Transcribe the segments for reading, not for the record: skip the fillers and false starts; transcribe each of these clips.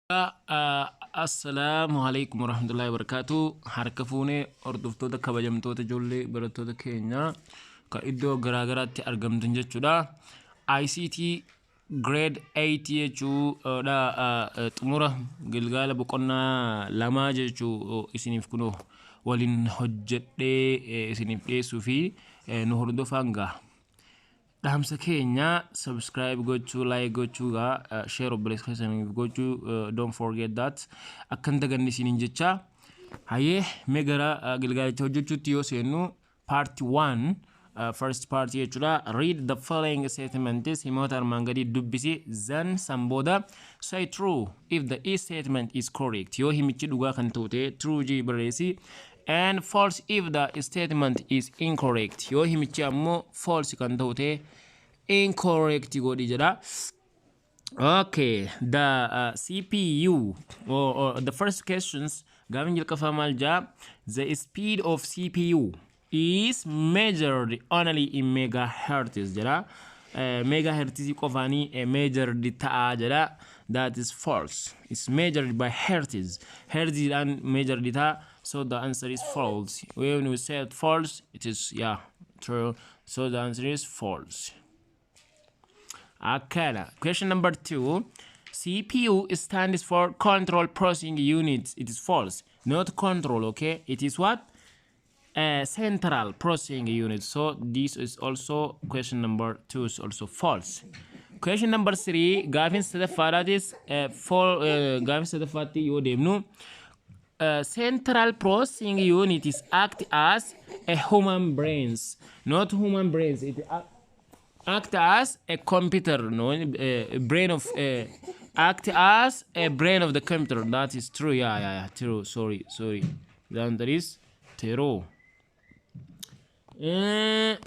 Assalamu alaikum warahmatullahi wabarakatuh. Harka fuunee hordoftoota kabajamtoota ijoollee barattoota keenya kan iddoo garaagaraatti argamtan jechuudha. ICT grade 8 jechuudha. Xumura Gilgaala boqonnaa lamaa jechuu isiniif kunoo waliin hojjedhee isiniif dhiyeessuu fi nu hordofaan ga'a. Dhaamsa keenya subscribe gochuu, like gochuu, share obboleessa gochuu, don't forget that. Akkan daganne isiniin jecha hayyee mee gara Gilgaalicha hojjechuutti yoo seennu part 1 first part jechuudha. Read the following statements, himoota armaan gadii dubbisi, then san booda say true if the E statement is correct. Yoo himichi dhugaa kan ta'e true jii barreessi, and false if the statement is incorrect. Yo himichi ammo false kan ta'e incorrect godhi jedha. Okay, the CPU or the first questions gavin jalqafa maal jaa, the speed of CPU is measured only in megahertz jedha. Megahertz qofani measured ta'a jedha. That is false. It's measured by hertz. Hertz and measured ta'a. So the answer is false. When we said false, it is true. So the answer is false. Okay. Question number 2. CPU stands for control processing unit. It is false. Not control, okay? It is what? Central processing unit. So this is also question number 2 is also false. Question number 3. Gavin Sadafara is Gavin Sadafati Yodemnu. Central processing units act as a human brains, not human brains. It act as a computer, no, brain of act as a brain of the computer. That is true. True. Sorry. The answer is true. The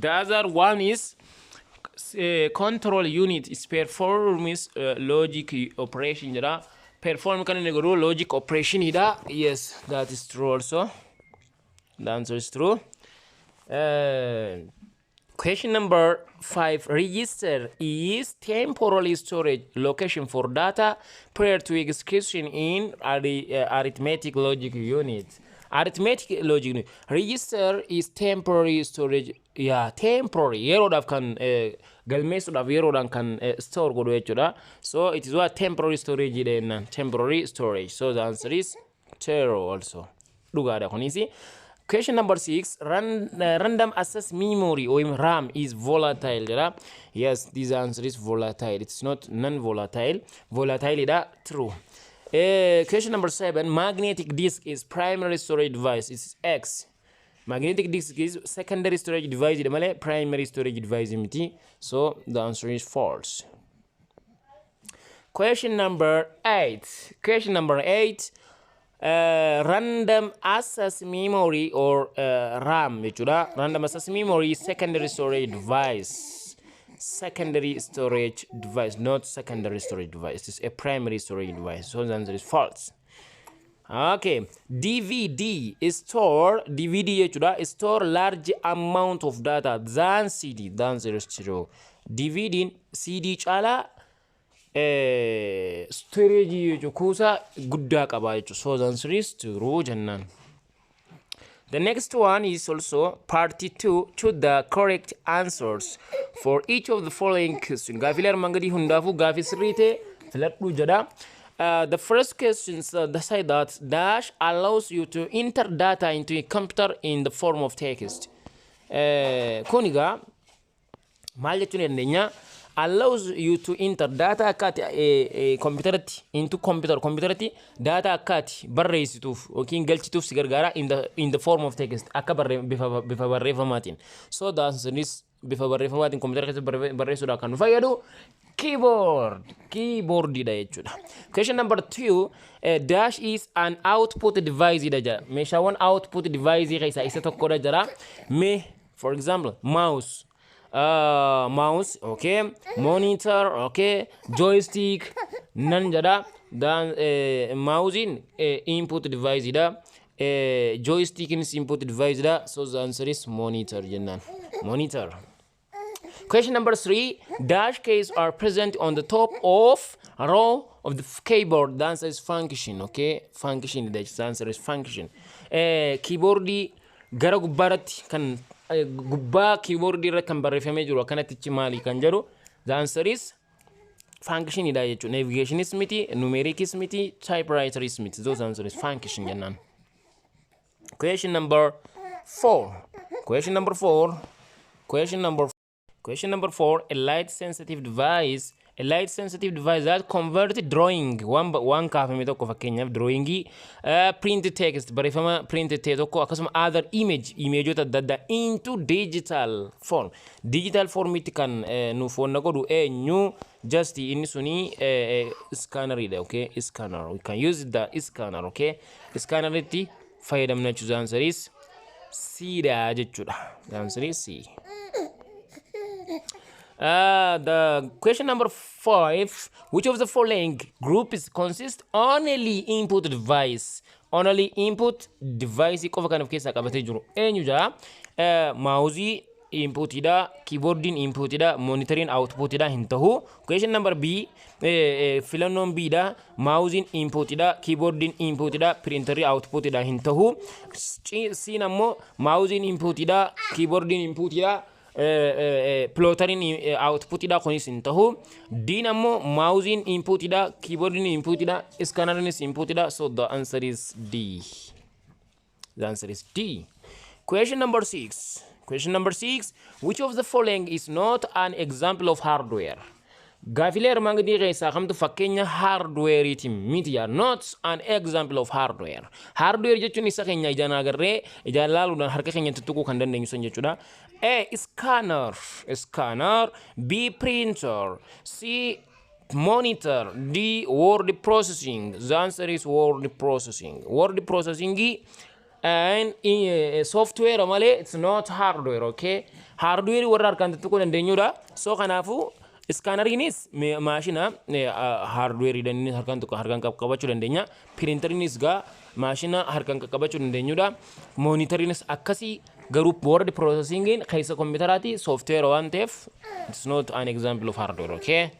other one is control unit is performs logic operation. Perform can negro logic operation ida. Yes, that is true also. The answer is true. Question number 5. Register is temporary storage location for data prior to execution in arithmetic logic unit. Arithmetic logic unit. Register is temporary storage. Temporary. Yerodaf can galmeessuudhaaf yeroodhaan kan store godhu jechuudha. So it is what temporary storage then temporary storage. So the answer is true also. Dhugaadha kunisi. Question number 6. Random access memory or RAM is volatile jedha. Yes, this answer is volatile. It's not non-volatile. Volatile is true. Question number 7. Magnetic disk is primary storage device. It's X. Magnetic disk is secondary storage device, primary storage device. So the answer is false. Question number 8. Question number 8. Random access memory or RAM. Random access memory is secondary storage device. Secondary storage device, not secondary storage device. It's a primary storage device. So the answer is false. Okay, DVD is store large amount of data than CD. The answer is true. DVD CD chala storage kuusa guddaa qaba jechuudha. So the answer is true jennaan. The next one is also part 2. Choose the correct answers for each of the following questions. Gaafilee armaan gadii hundaafu gaafii sirrii ta'e filadhu jedha. The first question say that dash allows you to enter data into a computer in the form of text. Kuniga maal jechuun dandeenya allows you to enter data akkati computer into computer data akkati barreessituuf yookiin galchituuf si gargaara in the form of text akka bifa barreeffamaatiin. So the answer is bifa barreeffamaatiin computer keessatti barreessuudhaaf kan nu fayyadu keyboard dha jechuudha. Question number 2. Dash is an output device dha jira. Meeshaawwan output device keessaa isa tokkodha jira. For example mouse, okay, monitor, okay, joystick nan jada. Dan mouse in input device da, joystick in input device da. So the answer is monitor jennan. Monitor. Question number 3. Dash keys are present on the top of row of the keyboard, the answer is function. Okay, function. The answer is function. Keyboard gara gubbaratti kan gubbaa keyboard irra kan barreeffamee jiru akkanatti maali kan jedhu the answer is function ida jechuudha. Navigation is miti, numeric is miti, typewriter is miti. Those answer is function jennaan. Question number 4. Question number 4. A light sensitive device. A light sensitive device that converts drawing one kaafame tokko fakkeenyaaf drawing print text barreeffama print ta'e tokko akkasuma other imageota adda addaa into digital form itti kan nuuf wanna godhu eenyu just inni suni scanner ida. Okay, scanner, we can use the scanner. Okay, scanner itti fayyadamna jechuudha. The answer is C da jechuudha. The answer is C. The question number 5. Which of the following groups consist only input device? Only input device qofa kan of keessa qabatee jiru eenyu jaa? Mouse input ida, keyboard input ida, monitoring output ida hin tahu. Question number B. Filannoon B da, mouse input ida, keyboard input ida, printer output ida hin tahu. C nammoo mouse input ida, keyboard input ida, plottering output ida kunis hin tahu. D nammoo mouse input ida, keyboard input ida, scanner input ida. So the answer is D. The answer is D. Question number 6. Which of the following is not an example of hardware? Gaafilee armaan gadii keessaa kamtu fakkeenya hardware iti miti yaa. Not an example of hardware. Hardware jechuun isa keenya ijaan agarree ijaan laaluudhaan harka keenya tuttuquu kan dandeenyu san jechuudha. A. Scanner. B. Printer. C. Monitor. D. Word processing. The answer is word processing. Word processing and software amale, it's not hardware. Okay, hardware warra harkaan tuttuquu dandeenyudha. So kanaafu scanner inis maashina hardware idanii harkaan tokko harkaan qabachuu dandeenya. Printer inis gaa maashina harkaan qabachuu dandeenyudha. Monitor inis akkasii garuu word processing in keessa computerati software waan ta'eef it's not an example of hardware. Okay,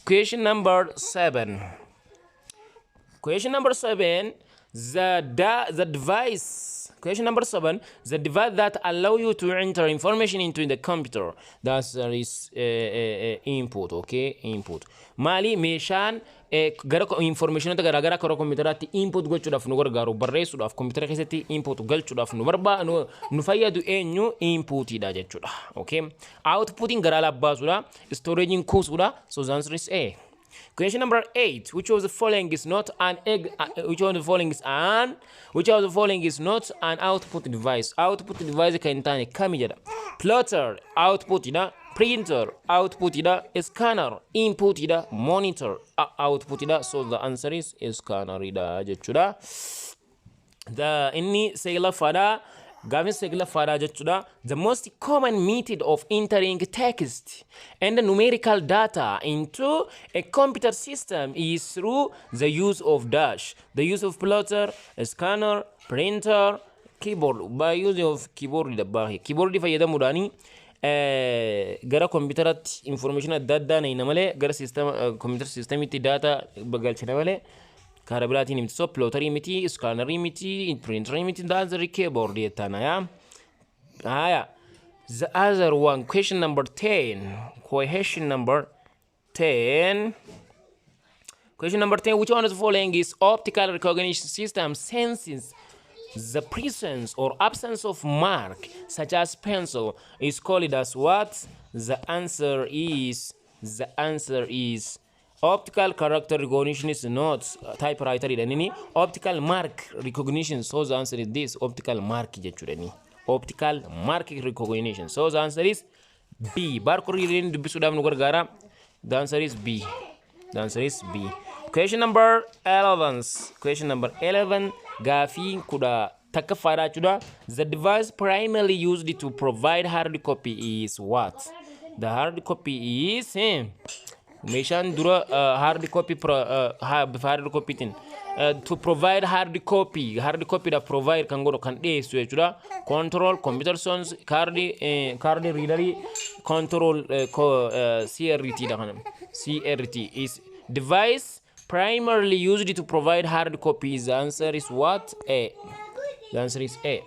question number 7. The device. Question number 7. The device that allow you to enter information into the computer. The answer is input. Okay, input. Mali meeshaan gara information gara computerati input gochuudhaaf nu gargaaru barreessuudhaaf computer keessatti input galchuudhaaf nu fayyadu eenyu input ida jechuudha. Okay, outputting gara labbaasuudha, storaging kuusuudha. So the answer is A. Question number 8. Which of the following is not an output device? Output device kan taane kami jedha. Plotter output ida, printer output ida, scanner input ida, monitor output ida. So the answer is scanner ida jechuudha. The inni segla fada the most common method of entering text and numerical data into a computer system is through the use of dash. The use of plotter, a scanner, printer, keyboard. By use of keyboard fayyadamuudhaani gara computeratti information adda addaa nayna malee gara system computer system itti data galchina malee kara biraatiin miti. So plotter miti, scanner miti, printer miti, that's the keyboard yettana ya. The other one, question number 10. Question number 10, which one of the following is optical recognition system senses the presence or absence of mark such as pencil is called as what? The answer is optical character recognition is not typewriter idhanini. Optical mark recognition. So the answer is this, optical mark jechuudhani. Optical mark recognition. So the answer is B. Barcode dubbisuudhaaf nu gargaara. The answer is B. Question number 11. Gaafii kudha takaffaadha jechuudha. The device primarily used to provide hard copy is what? The hard copy is meeshaan dura hard copy tin to provide hard copy da provide kan godhu kan dhiyeessu jechuudha. Control computer sons card reader control CRT da kana CRT is device primarily used to provide hard copies. The answer is what? A. The answer is A.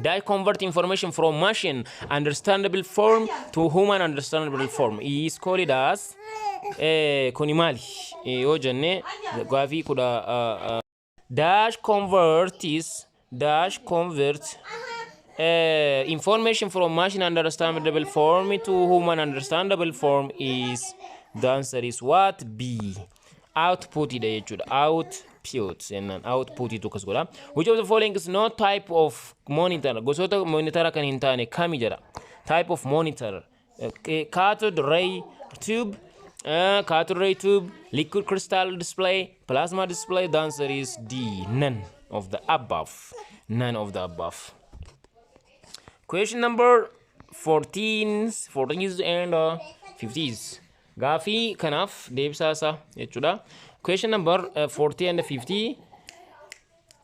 That convert information from machine understandable form to human understandable form is called as konimali. Yoo jenne gaafii kudha dash convert information from machine understandable form to human understandable form is the answer is what? B. Output ida jechuudha. Output and output itu kas godha. Which of the following is no type of monitor? Gosoota monitora kan hin taane kami jedha. Type of monitor. Cathode ray tube, liquid crystal display, plasma display. The answer is D. None of the above. None of the above. Question number 14s and 50s. Gaafii kanaaf deebisaasa jechuudha. Question number 40 and 50.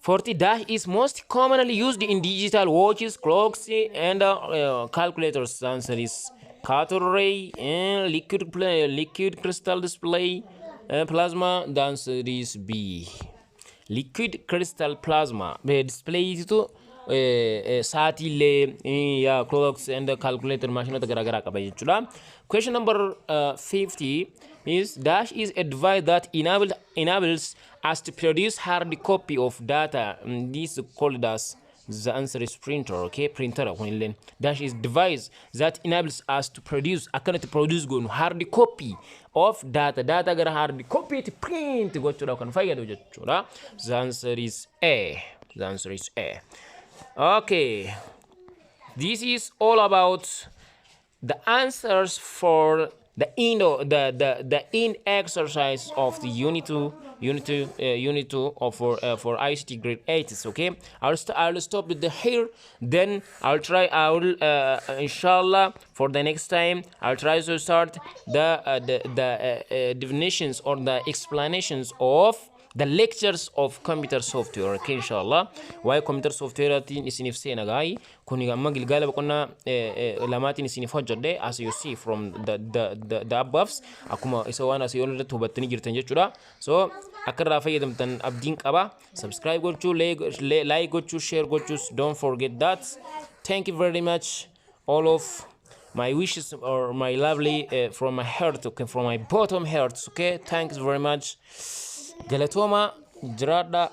40 dash is most commonly used in digital watches, clocks, and calculators. The answer is cathode ray, liquid crystal display, plasma. The answer is B. Liquid crystal plasma display itu saatiilee clocks and calculator maashinoota garaagaraa qaba jechuudha. Question number 50 is dash is a device that enables us to produce hard copy of data. This is called as, the answer is printer. Okay, printer. Dash is device that enables us to produce hard copy of data gara hard copy to print gochuudha kan fayyadu jechuudha. The answer is A. The answer is A. Okay, this is all about the answers for the in exercise of the unit 2 of for ICT grade 8. Okay, I'll stop with the here. Then I'll inshallah for the next time I'll try to start the definitions or the explanations of the lectures of computer software. Okay, inshallah. Why computer software tin isinif sena gai kuni gamma Gilgaala boqonnaa lamatin isinif hojjadde, as you see from the above akuma isa waan as yoon irratti hubattanii jirtan jechuudha. So akka fayyadamtan abdiin qaba. Subscribe gochuu, like gochuu, share gochuu. Don't forget that. Thank you very much, all of my wishes or my lovely from my heart, okay, from my bottom heart. Okay, thanks very much. Galatoma, Jirada.